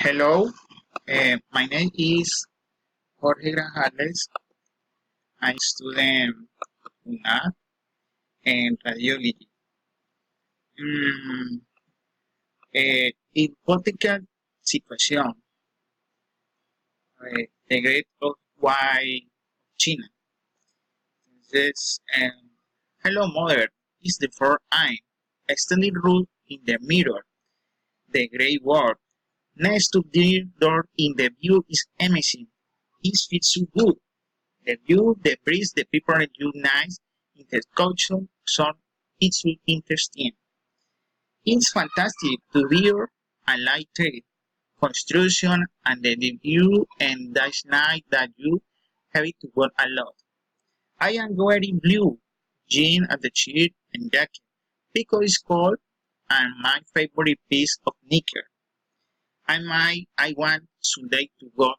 Hello, my name is Jorge Grajales. I'm student UNAD and radiology. Mm, Hipotética situación. The Great White China. This, hello, mother. Is the fourth eye. Extended root in the mirror. The great world. Next to the door in the view is amazing. It fits so good. The view, the breeze, the people you nice in the culture, so it's really interesting. It's fantastic to hear a light trade, construction, and the view, and that night that you have to work a lot. I am wearing blue jeans at the shirt and jacket because it's cold and my favorite piece of knicker. I want Sunday to go